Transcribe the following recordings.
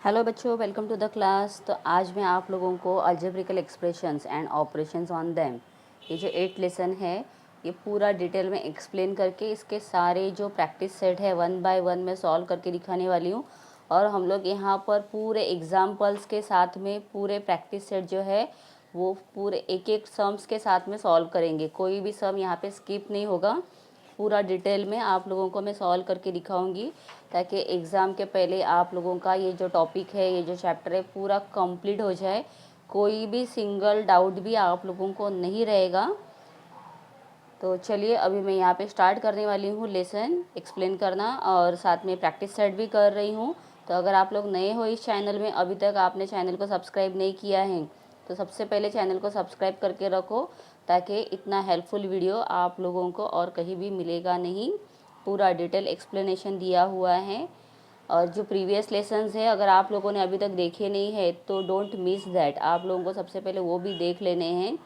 Hello बच्चों, welcome to the class. तो आज मैं आप लोगों को algebraic expressions and operations on them, ये जो 8 लेसन है ये पूरा डिटेल में एक्सप्लेन करके इसके सारे जो प्रैक्टिस सेट है 1 बाय 1 मैं सॉल्व करके दिखाने वाली हूँ। और हम लोग यहाँ पर पूरे एग्जाम्पल्स के साथ में पूरे प्रैक्टिस सेट जो है वो पूरे एक एक सम्स के साथ में सॉल्व करेंगे। कोई भी सम यहाँ पे स्किप नहीं होगा। पूरा डिटेल में आप लोगों को मैं सॉल्व करके दिखाऊंगी ताकि एग्ज़ाम के पहले आप लोगों का ये जो टॉपिक है, ये जो चैप्टर है पूरा कंप्लीट हो जाए। कोई भी सिंगल डाउट भी आप लोगों को नहीं रहेगा। तो चलिए अभी मैं यहाँ पे स्टार्ट करने वाली हूँ लेसन एक्सप्लेन करना, और साथ में प्रैक्टिस सेट भी कर रही हूँ। तो अगर आप लोग नए हो इस चैनल में, अभी तक आपने चैनल को सब्सक्राइब नहीं किया है, तो सबसे पहले चैनल को सब्सक्राइब करके रखो ताकि इतना हेल्पफुल वीडियो आप लोगों को और कहीं भी मिलेगा नहीं। पूरा डिटेल एक्सप्लेनेशन दिया हुआ है। और जो प्रीवियस लेसन्स है अगर आप लोगों ने अभी तक देखे नहीं है तो डोंट मिस दैट, आप लोगों को सबसे पहले वो भी देख लेने हैं।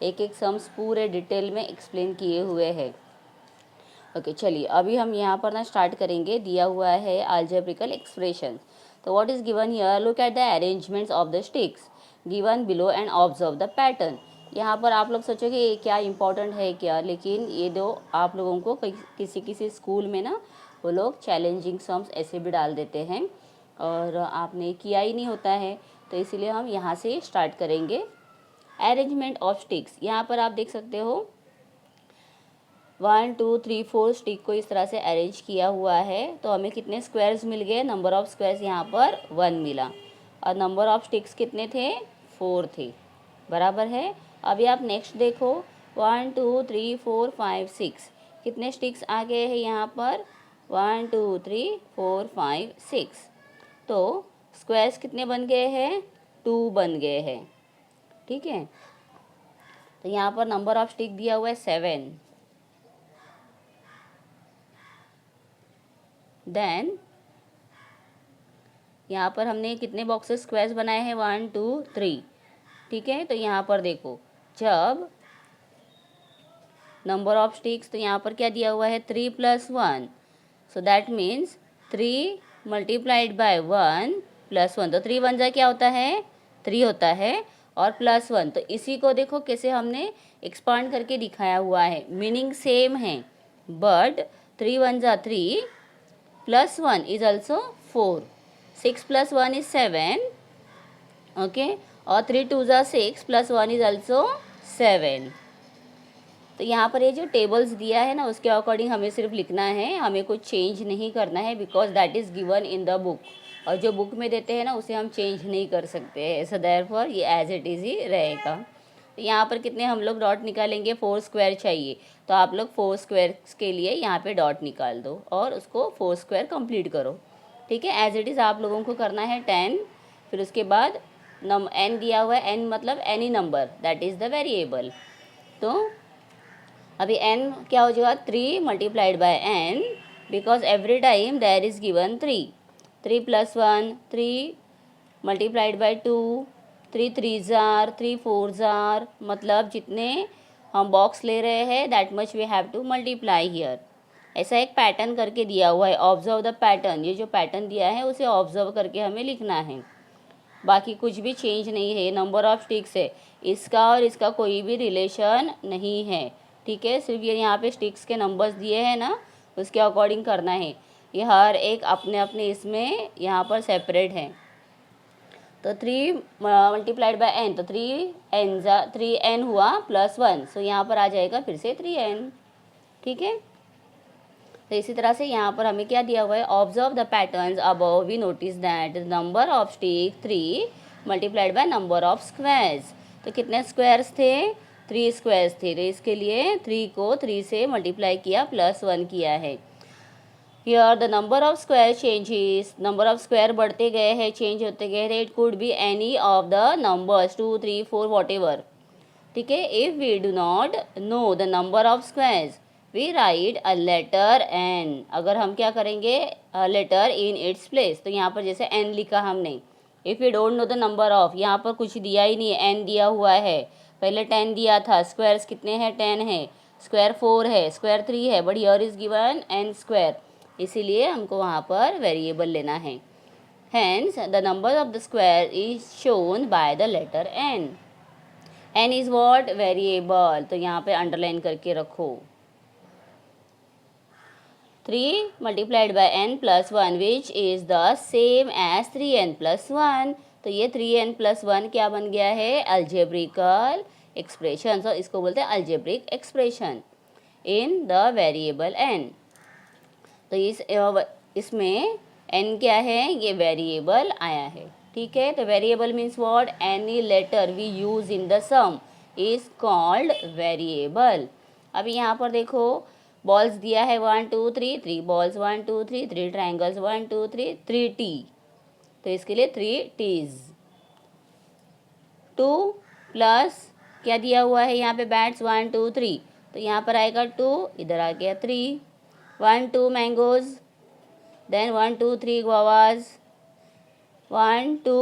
एक एक सम्स पूरे डिटेल में एक्सप्लेन किए हुए हैं। ओके चलिए अभी हम यहाँ पर ना स्टार्ट करेंगे। दिया हुआ है अलजेब्रिकल एक्सप्रेशन। तो what is given here, look at the arrangements of the sticks given below and observe the pattern. यहाँ पर आप लोग सोचोगे ये क्या इंपॉर्टेंट है क्या, लेकिन ये दो आप लोगों को किसी किसी स्कूल में ना वो लोग चैलेंजिंग सम्स ऐसे भी डाल देते हैं और आपने किया ही नहीं होता है, तो इसीलिए हम यहाँ से स्टार्ट करेंगे। अरेंजमेंट ऑफ स्टिक्स, यहाँ पर आप देख सकते हो 1 2 3 4 स्टिक को इस तरह से अरेंज किया हुआ है। तो हमें कितने स्क्वायर्स मिल गए, नंबर ऑफ स्क्वायर्स यहाँ पर 1 मिला, और नंबर ऑफ स्टिक्स कितने थे, 4 थे, बराबर है। अभी आप नेक्स्ट देखो 1 2 3 4 5 6 कितने स्टिक्स आ गए हैं यहाँ पर, 1 2 3 4 5 6। तो स्क्वायर्स कितने बन गए हैं, 2 बन गए हैं, ठीक है। तो यहाँ पर नंबर ऑफ स्टिक दिया हुआ है 7। देन यहाँ पर हमने कितने बॉक्सेस स्क्वायर्स बनाए हैं, 1 2 3, ठीक है। तो यहाँ पर देखो जब नंबर ऑफ स्टिक्स, तो यहाँ पर क्या दिया हुआ है 3 + 1, so that means 3 multiplied bye 1 + 1। तो 3 1 जा क्या होता है, 3 होता है, और +1, तो इसी को देखो कैसे हमने एक्सपांड करके दिखाया हुआ है। मीनिंग सेम है बट 3 1 जा 3 +1 इज ऑल्सो 4, 6 + 1 is 7, ओके, और 3 2 जा 6 + 1 इज ऑल्सो 7। तो यहाँ पर ये जो टेबल्स दिया है ना उसके अकॉर्डिंग हमें सिर्फ लिखना है, हमें कुछ चेंज नहीं करना है, because that is given in the book, और जो बुक में देते हैं ना उसे हम चेंज नहीं कर सकते हैं। सो देयरफॉर ये एज इट इज़ ही रहेगा। तो यहाँ पर कितने हम लोग डॉट निकालेंगे, 4 स्क्वायर चाहिए, तो आप लोग 4 स्क्वायर्स के लिए यहाँ पे डॉट निकाल दो और उसको 4 स्क्वायर कंप्लीट करो, ठीक है। एज इट इज़ आप लोगों को करना है 10। फिर उसके बाद n दिया हुआ है, n मतलब any number that is the variable. तो अभी n क्या हो जाएगा, 3 multiplied by n, because every time there is given 3। 3 + 1 3 multiplied by 2, 3 3 जार 3 4 जार, मतलब जितने हम बॉक्स ले रहे हैं that much we have to multiply here. ऐसा एक पैटर्न करके दिया हुआ है, ऑब्जर्व द पैटर्न। ये जो पैटर्न दिया है उसे ऑब्जर्व करके हमें लिखना है, बाकी कुछ भी चेंज नहीं है। नंबर ऑफ स्टिक्स है, इसका और इसका कोई भी रिलेशन नहीं है, ठीक है। सिर्फ ये यहाँ पे स्टिक्स के नंबर्स दिए हैं ना उसके अकॉर्डिंग करना है। ये हर एक अपने अपने इसमें यहाँ पर सेपरेट है। तो 3 मल्टीप्लाइड बाय n, तो 3n हुआ +1, सो यहाँ पर आ जाएगा फिर से 3n, ठीक है। तो इसी तरह से यहाँ पर हमें क्या दिया हुआ है, observe the patterns above we notice that number of stick 3 multiplied by number of squares. तो कितने स्क्वायर्स थे, 3 स्क्वायर्स थे, तो इसके लिए 3 को 3 से मल्टीप्लाई किया, +1 किया है। Here the number of square changes, number of square बढ़ते गए हैं, चेंज होते गए हैं। It could be any of the numbers 2 3 4 whatever, ठीक है। If we do not know the number of squares we write a letter n। अगर हम क्या करेंगे, लेटर इन इट्स प्लेस, तो यहाँ पर जैसे n लिखा हमने। If you don't know the number of, यहाँ पर कुछ दिया ही नहीं है, n दिया हुआ है, पहले 10 दिया था, स्क्वायर्स कितने हैं, 10 है, स्क्वायर 4 है, स्क्वायर 3 है, but here is given n square, इसीलिए हमको वहाँ पर वेरिएबल लेना है। Hence, the number of the square is shown by the letter n. n is what? Variable. तो यहाँ पे अंडरलाइन करके रखो. 3 multiplied by n plus 1 which is the same as 3n plus 1. तो ये 3n plus 1 क्या बन गया है? Algebraical expression. तो इसको बोलते हैं algebraic expression in the variable n. तो इसमें n क्या है? ये वेरिएबल आया है. ठीक है, तो variable means what? Any letter we use in the sum is called variable. अभी यहाँ पर देखो बॉल्स दिया है 1 2 3 3 बॉल्स 1 2 3 3 ट्राइंगल्स 1 2 3 3 टी. तो इसके लिए 3 टीज. 2 प्लस क्या दिया हुआ है यहाँ पे? बैट्स 1 2 3. तो यहाँ पर आएगा 2, इधर आ गया 3. 1 2 mangoes, then 1 2 3 guavas, 1 2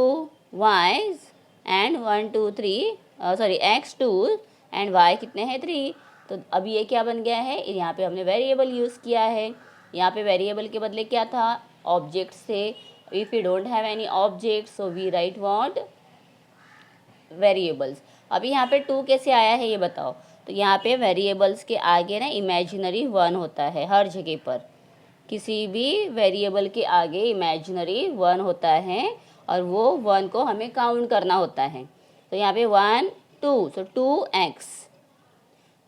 y's and 1 2 3 sorry x 2 and y कितने हैं? 3. तो अब ये क्या बन गया है? यहाँ पे हमने वेरिएबल यूज़ किया है. यहाँ पे वेरिएबल के बदले क्या था? ऑब्जेक्ट्स थे. If you don't have any object so we write what? Variables. अभी यहाँ पे 2 कैसे आया है ये बताओ. तो यहाँ पे वेरिएबल्स के आगे ना इमेजिनरी 1 होता है हर जगह पर. किसी भी वेरिएबल के आगे इमेजिनरी 1 होता है और वो 1 को हमें काउंट करना होता है. तो यहाँ पे 1 2 सो 2x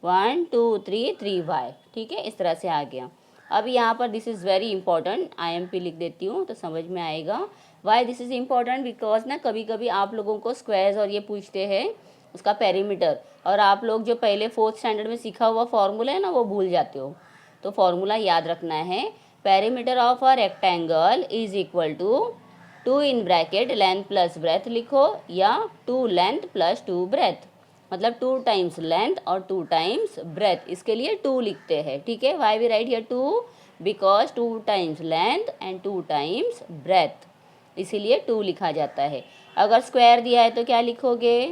1 2 3 3y. ठीक है, इस तरह से आ गया. अब यहाँ पर this is very important, IMP लिख देती हूँ तो समझ में आएगा. Why this is important? Because ना कभी कभी आप लोगों को स्क्वायर्स और ये पूछते हैं उसका पेरीमीटर, और आप लोग जो पहले 4th स्टैंडर्ड में सीखा हुआ फॉर्मूला है ना वो भूल जाते हो. तो फॉर्मूला याद रखना है. Perimeter of a rectangle is equal to 2 in bracket length plus breadth लिखो, या 2 लेंथ प्लस 2 ब्रेथ. मतलब 2 टाइम्स लेंथ और 2 टाइम्स ब्रेथ. इसके लिए 2 लिखते हैं. ठीक है, why we write here 2? Because 2 times length and 2 times breadth, इसीलिए 2 लिखा जाता है. अगर स्क्वायर दिया है तो क्या लिखोगे?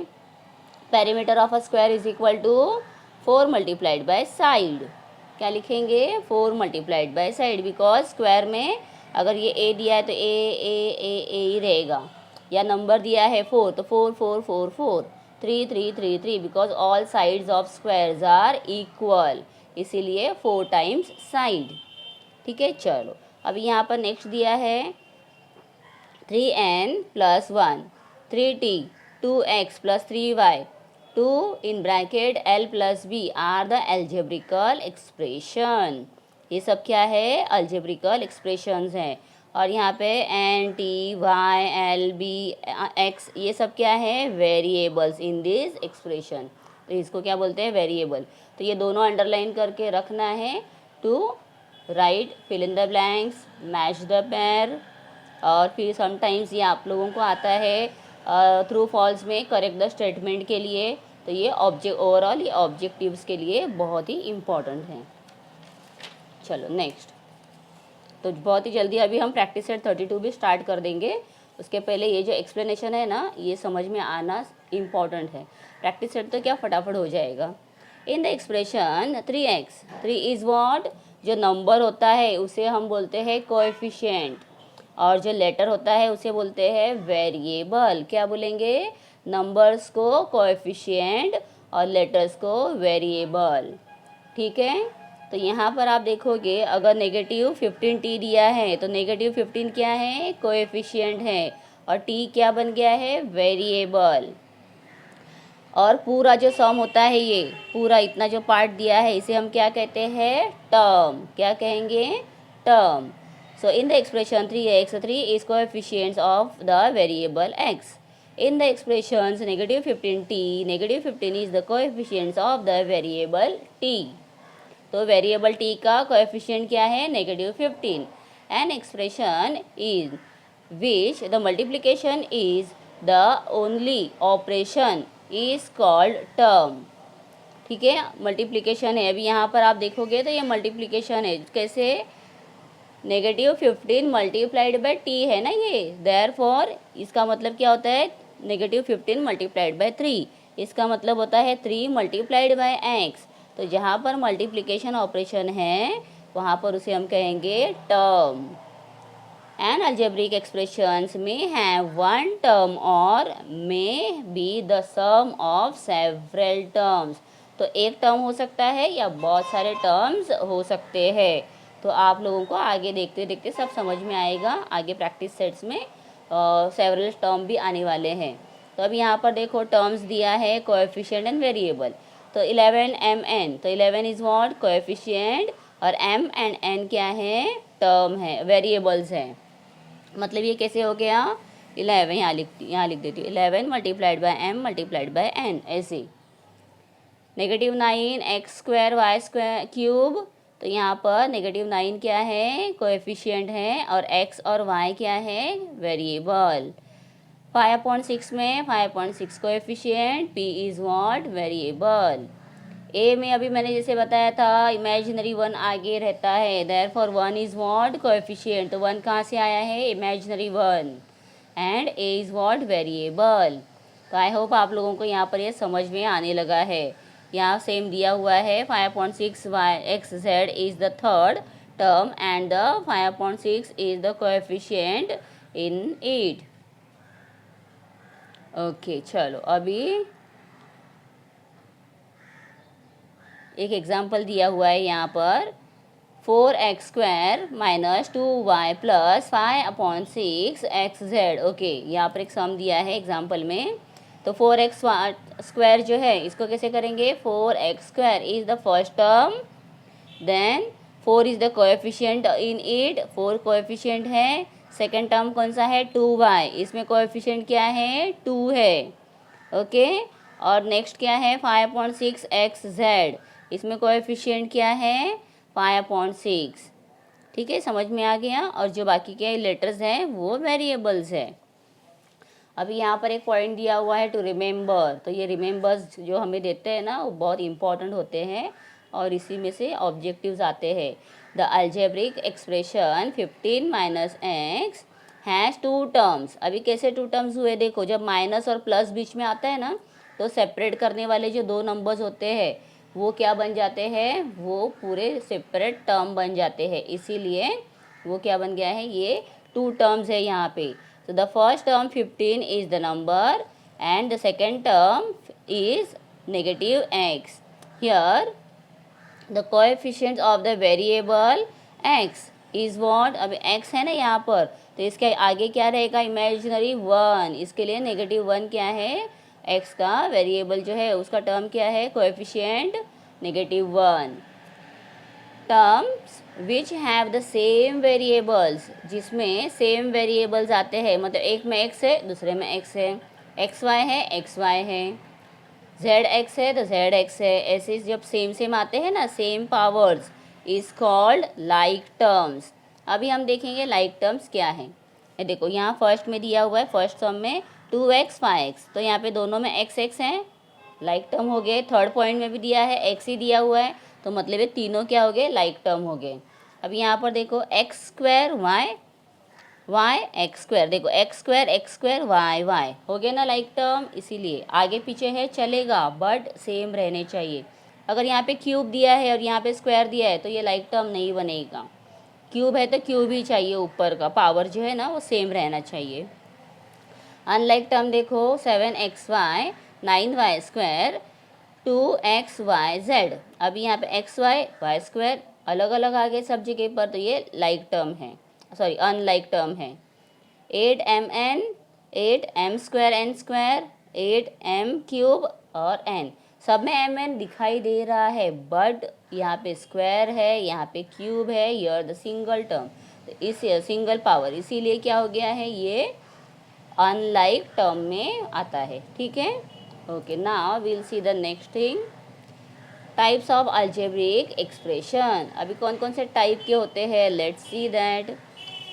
Perimeter of a square is equal to 4 multiplied by side. क्या लिखेंगे? 4 multiplied by side. Because square में अगर ये ए दिया है तो ए ही रहेगा, या नंबर दिया है 4 तो 4 4 4 4 3 3 3 3. Because all sides of squares are equal, इसीलिए 4 टाइम्स साइड. ठीक है, चलो अभी यहाँ पर नेक्स्ट दिया है 3n plus 1 3t 2x plus 3y 2 in bracket l plus b are the algebraical expression. ये सब क्या है? algebraical expressions हैं. और यहाँ पे n t y l b x ये सब क्या है? variables in this expression. तो इसको क्या बोलते हैं? वेरिएबल. तो ये दोनों अंडरलाइन करके रखना है. To write fill in the blanks, match the pair. और फिर समटाइम्स ये आप लोगों को आता है थ्रू फॉल्स में करेक्ट द स्टेटमेंट के लिए. तो ये ओवरऑल ये ऑब्जेक्टिव्स के लिए बहुत ही इम्पॉर्टेंट हैं. चलो नेक्स्ट. तो बहुत ही जल्दी अभी हम प्रैक्टिस सेट 32 भी स्टार्ट कर देंगे. उसके पहले ये जो एक्सप्लेनेशन है ना ये समझ में आना इम्पॉर्टेंट है. प्रैक्टिस सेट तो क्या फटाफट हो जाएगा. In the expression 3x 3 is what? जो नंबर होता है उसे हम बोलते हैं कोएफिशिएंट, और जो लेटर होता है उसे बोलते हैं वेरिएबल. क्या बोलेंगे? नंबर्स को कोएफिशिएंट और लेटर्स को वेरिएबल. ठीक है, तो यहाँ पर आप देखोगे अगर नेगेटिव 15t दिया है तो नेगेटिव 15 क्या है? कोएफिशिएंट है, और t क्या बन गया है? वेरिएबल. और पूरा जो सम होता है ये पूरा इतना जो पार्ट दिया है इसे हम क्या कहते हैं? टर्म. क्या कहेंगे? Term. So in the expression 3x 3 is coefficients of the variable x. In the expressions negative 15t negative 15 is the coefficients of the variable t. तो वेरिएबल t का कोएफिशिएंट क्या है? Negative 15. An expression in which the multiplication is the only operation is called term. ठीक है, multiplication है. अभी यहाँ पर आप देखोगे तो ये मल्टीप्लिकेशन है. कैसे? नेगेटिव 15 मल्टीप्लाइड बाय टी है ना ये. देयरफॉर इसका मतलब क्या होता है? Negative 15 multiplied by 3. इसका मतलब होता है 3 मल्टीप्लाइड बाय एक्स. तो जहाँ पर मल्टीप्लिकेशन ऑपरेशन है वहाँ पर उसे हम कहेंगे term. An algebraic expressions may have one term or may be the sum of several terms. तो एक टर्म हो सकता है या बहुत सारे टर्म्स हो सकते हैं। तो आप लोगों को आगे देखते देखते सब समझ में आएगा। आगे प्रैक्टिस सेट्स में सेवरल टर्म भी आने वाले हैं। तो अब यहाँ पर देखो टर्म्स दिया है कोएफिशिएंट एंड वेरिएबल। तो 11 mn, तो 11 इज व्हाट कोएफिशिएंट, और m एंड n क्या है टर्म है, वेरिएबल्स हैं। मतलब ये कैसे हो गया 11, यहाँ लिख देती हूँ 11 multiplied by m multiplied by n, ऐसे। -9 x square y square cube, तो यहाँ पर -9 क्या है कोएफिशिएंट है और x और y क्या है वेरिएबल। 5/6 में 5/6 coefficient, p is what variable. A में अभी मैंने जैसे बताया था इमेजिनरी 1 आगे रहता है, देयरफॉर 1 इज़ व्हाट कोएफिशिएंट। तो 1 कहाँ से आया है imaginary 1, and A is what variable. तो आई होप आप लोगों को यहाँ पर ये समझ में आने लगा है। यहाँ सेम दिया हुआ है 5/6 y x z is the third term and the 5/6 is the coefficient in it. Okay चलो अभी एक एग्जाम्पल दिया हुआ है यहाँ पर 4x square minus 2y plus 5/6 x Z. Okay यहाँ पर एक सम दिया है एग्जाम्पल में। तो 4x स्क्वायर जो है इसको कैसे करेंगे 4x square is the first term, then 4 is the coefficient in it, 4 coefficient है। सेकेंड टर्म कौन सा है 2y, इसमें कोएफिशिएंट क्या है 2 है। ओके और नेक्स्ट क्या है 5/6 एक्स जेड, इसमें कोएफिशिएंट क्या है 5/6। ठीक है समझ में आ गया। और जो बाकी के लेटर्स हैं वो वेरिएबल्स है। अभी यहाँ पर एक पॉइंट दिया हुआ है टू रिमेंबर। तो ये रिमेंबर्स जो हमें देते हैं ना वो बहुत इंपॉर्टेंट होते हैं और इसी में से ऑब्जेक्टिव्स आते हैं। The algebraic expression 15 - x has 2 terms. अभी कैसे 2 टर्म्स हुए देखो, जब माइनस और प्लस बीच में आता है ना तो सेपरेट करने वाले जो 2 नंबर्स होते हैं वो क्या बन जाते हैं, वो पूरे सेपरेट टर्म बन जाते हैं। इसीलिए वो क्या बन गया है, ये 2 टर्म्स है यहाँ पे। तो the first term 15 is the number and the second term is -x। Here the coefficient of the variable x is what, अब x है ना यहाँ पर, तो इसके आगे क्या रहेगा इमेजिनरी 1, इसके लिए -1 क्या है x का वेरिएबल जो है उसका टर्म क्या है coefficient -1। Terms which have the same variables, जिसमें सेम वेरिएबल्स आते हैं, मतलब एक में x है दूसरे में x है, xy है xy है, zx है तो zx है। ऐसे जब सेम सेम आते हैं ना same powers is called like terms. अभी हम देखेंगे लाइक टर्म्स क्या है। ये देखो यहाँ फर्स्ट में दिया हुआ है, फर्स्ट टर्म में 2x 5x, तो यहाँ पे दोनों में x हैं, लाइक टर्म हो गए। थर्ड पॉइंट में भी दिया है x ही दिया हुआ है, तो मतलब ये तीनों क्या हो गए लाइक टर्म हो गए। अब यहाँ पर देखो x square y x square, देखो x स्क्वायर y हो गया ना लाइक टर्म। इसीलिए आगे पीछे है चलेगा बट सेम रहने चाहिए। अगर यहाँ पे क्यूब दिया है और यहाँ पे स्क्वायर दिया है तो ये लाइक टर्म नहीं बनेगा। क्यूब है तो क्यूब ही चाहिए, ऊपर का पावर जो है ना वो सेम रहना चाहिए। अनलाइक टर्म देखो 7xy 9y स्क्वायर 2xyz। अभी यहाँ पे y स्क्वायर अलग अलग आ गए सब जगह पर, तो ये लाइक टर्म है, सॉरी अनलाइक टर्म है। 8m square n square 8m cube और n, सब में mn दिखाई दे रहा है बट यहाँ पे स्क्वायर है यहाँ पे क्यूब है, यर द सिंगल टर्म, तो इस सिंगल पावर, इसीलिए क्या हो गया है ये अनलाइक टर्म में आता है। ठीक है okay now will see the next thing, types of algebraic expression. अभी कौन कौन से टाइप के होते हैं, let's see that.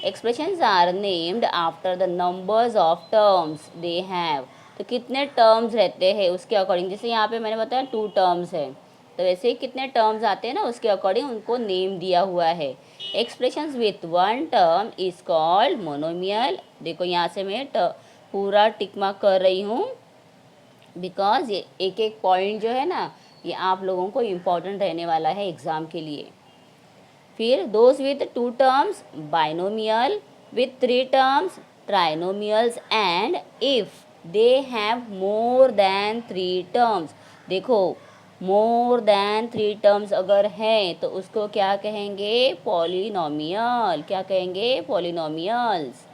Expressions are named after the numbers of terms they have. तो कितने टर्म्स रहते हैं उसके अकॉर्डिंग, जैसे यहाँ पे मैंने बताया 2 टर्म्स है, तो वैसे ही कितने टर्म्स आते हैं ना उसके अकॉर्डिंग उनको नेम दिया हुआ है। Expressions with 1 term is called monomial. देखो यहाँ से मैं पूरा टिक मार्क कर रही हूँ बिकॉज ये एक एक पॉइंट जो है ना ये आप लोगों को इम्पॉर्टेंट रहने वाला है एग्ज़ाम के लिए। फिर those with 2 terms binomial, with three terms, trinomials, and if they have more than three terms. देखो more than three terms अगर है तो उसको क्या कहेंगे? पॉलिनोमियल। क्या कहेंगे? पॉलिनोमियल्स।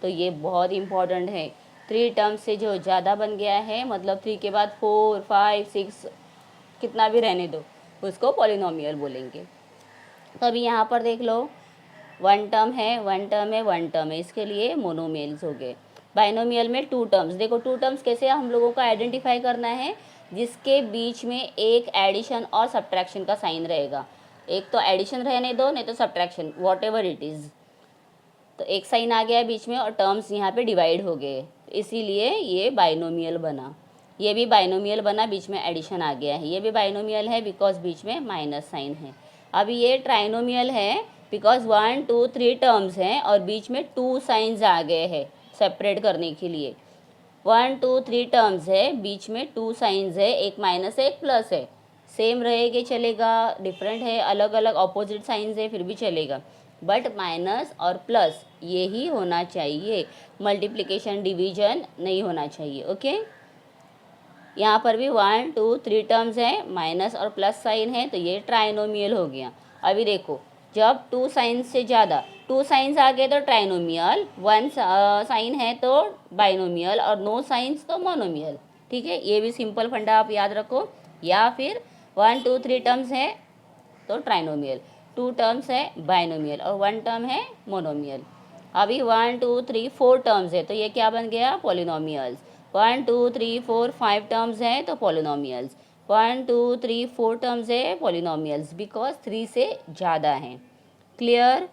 तो ये बहुत इंपॉर्टेंट है। थ्री टर्म्स से जो ज़्यादा बन गया है, मतलब थ्री के बाद 4, 5, 6 कितना भी रहने दो, उसको पॉलिनोमियल बोलेंगे। तो अभी यहाँ पर देख लो, वन टर्म है, वन टर्म है, वन टर्म है, इसके लिए मोनोमियल्स हो गए। बाइनोमियल में टू टर्म्स। देखो टू टर्म्स कैसे हम लोगों को आइडेंटिफाई करना है? जिसके बीच में एक एडिशन और सब्ट्रैक्शन का साइन रहेगा। एक तो एडिशन रहने दो, नहीं तो subtraction, what ever it is. तो एक साइन आ गया बीच में और टर्म्स यहाँ पे डिवाइड हो गए, इसीलिए ये बाइनोमियल बना। ये भी बाइनोमियल बना, बीच में एडिशन आ गया है। ये भी बाइनोमियल है बिकॉज बीच में माइनस साइन है। अभी ये ट्राइनोमियल है बिकॉज 1, 2, 3 टर्म्स हैं और बीच में 2 साइंस आ गए हैं सेपरेट करने के लिए। 1, 2, 3 टर्म्स है, बीच में 2 साइंस है, एक माइनस है, एक प्लस है। सेम रहेगा चलेगा, डिफरेंट है, अलग अलग ऑपोजिट साइंस है, फिर भी चलेगा, बट माइनस और प्लस यही होना चाहिए। मल्टीप्लिकेशन डिवीजन नहीं होना चाहिए। ओके, यहाँ पर भी 1, 2, 3 टर्म्स हैं, माइनस और प्लस साइन है, तो ये ट्राइनोमियल हो गया। अभी देखो, जब 2 साइंस से ज़्यादा, 2 साइंस आ गए तो ट्राइनोमियल, 1 साइन है तो बाइनोमियल, और नो साइंस तो मोनोमियल। ठीक है, ये भी सिंपल फंडा आप याद रखो। या फिर 1, 2, 3 टर्म्स है तो ट्राइनोमियल, 2 टर्म्स है बाइनोमियल, और 1 टर्म है मोनोमियल। अभी 1, 2, 3, 4 टर्म्स है तो ये क्या बन गया? पॉलिनोमियल्स। 1, 2, 3, 4, 5 टर्म्स हैं तो पॉलिनोमियल्स। 1, 2, 3, 4 टर्म्स है पॉलिनोमियल्स बिकॉज 3 से ज़्यादा हैं। क्लियर?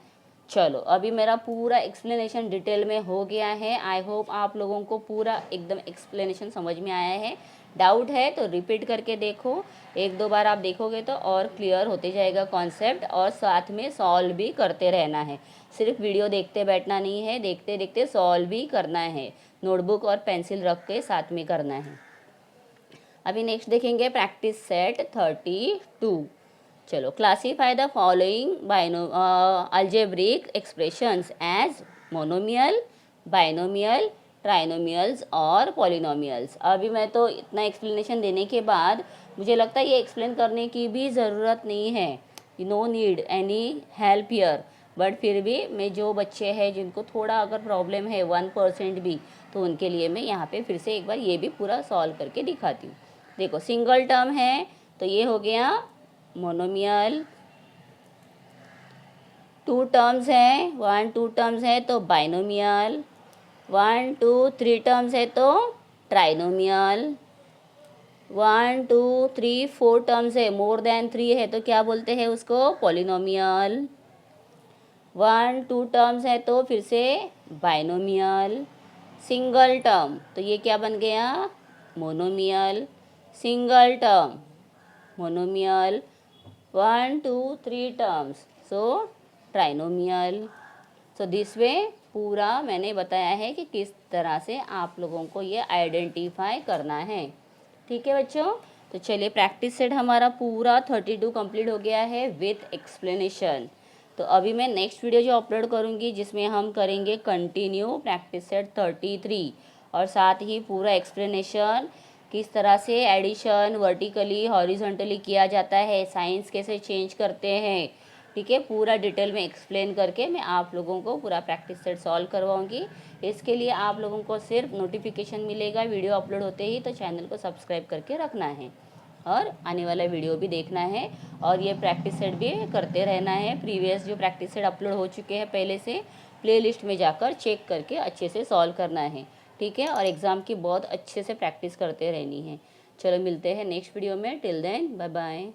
चलो, अभी मेरा पूरा एक्सप्लेनेशन डिटेल में हो गया है। आई होप आप लोगों को पूरा एकदम एक्सप्लेनेशन समझ में आया है। डाउट है तो रिपीट करके देखो, 1-2 बार आप देखोगे तो और क्लियर होते जाएगा कॉन्सेप्ट, और साथ में सॉल्व भी करते रहना है। सिर्फ वीडियो देखते बैठना नहीं है, देखते देखते सॉल्व भी करना है। नोटबुक और पेंसिल रख के साथ में करना है। अभी नेक्स्ट देखेंगे प्रैक्टिस सेट 32। चलो, classify the following algebraic expressions as monomial, binomial, trinomials और पॉलिनोमियल्स। अभी मैं तो इतना एक्सप्लेनेशन देने के बाद मुझे लगता है ये एक्सप्लेन करने की भी ज़रूरत नहीं है, no need any help here. But फिर भी मैं जो बच्चे हैं जिनको थोड़ा अगर प्रॉब्लम है 1% भी, तो उनके लिए मैं यहाँ पे फिर से एक बार ये भी पूरा सॉल्व करके दिखाती हूँ। देखो, सिंगल टर्म है तो ये हो गया मोनोमियल। 2 टर्म्स हैं, 1, 2 टर्म्स है तो बाइनोमियल। 1, 2, 3 टर्म्स है तो ट्राइनोमियल। 1, 2, 3, 4 टर्म्स है, मोर देन 3 है तो क्या बोलते हैं उसको? पॉलिनोमियल। 1, 2 टर्म्स है तो फिर से बाइनोमियल। सिंगल टर्म तो ये क्या बन गया? Monomial. Single term monomial. 1, 2, 3 terms so trinomial. So this way पूरा मैंने बताया है कि किस तरह से आप लोगों को ये आइडेंटिफाई करना है। ठीक है बच्चों, तो चलिए प्रैक्टिस सेट हमारा पूरा 32 कंप्लीट हो गया है विथ एक्सप्लेनेशन। तो अभी मैं नेक्स्ट वीडियो जो अपलोड करूँगी जिसमें हम करेंगे कंटिन्यू प्रैक्टिस सेट 33, और साथ ही पूरा एक्सप्लेनेशन किस तरह से एडिशन वर्टिकली हॉरिजॉन्टली किया जाता है, साइंस कैसे चेंज करते हैं। ठीक है, पूरा डिटेल में एक्सप्लेन करके मैं आप लोगों को पूरा प्रैक्टिस सेट सॉल्व करवाऊंगी। इसके लिए आप लोगों को सिर्फ नोटिफिकेशन मिलेगा वीडियो अपलोड होते ही, तो चैनल को सब्सक्राइब करके रखना है और आने वाला वीडियो भी देखना है, और ये प्रैक्टिस सेट भी करते रहना है। प्रीवियस जो प्रैक्टिस सेट अपलोड हो चुके हैं पहले से, प्लेलिस्ट में जाकर चेक करके अच्छे से सॉल्व करना है। ठीक है, और एग्ज़ाम की बहुत अच्छे से प्रैक्टिस करते रहनी है। चलो, मिलते हैं नेक्स्ट वीडियो में। Till then, bye bye.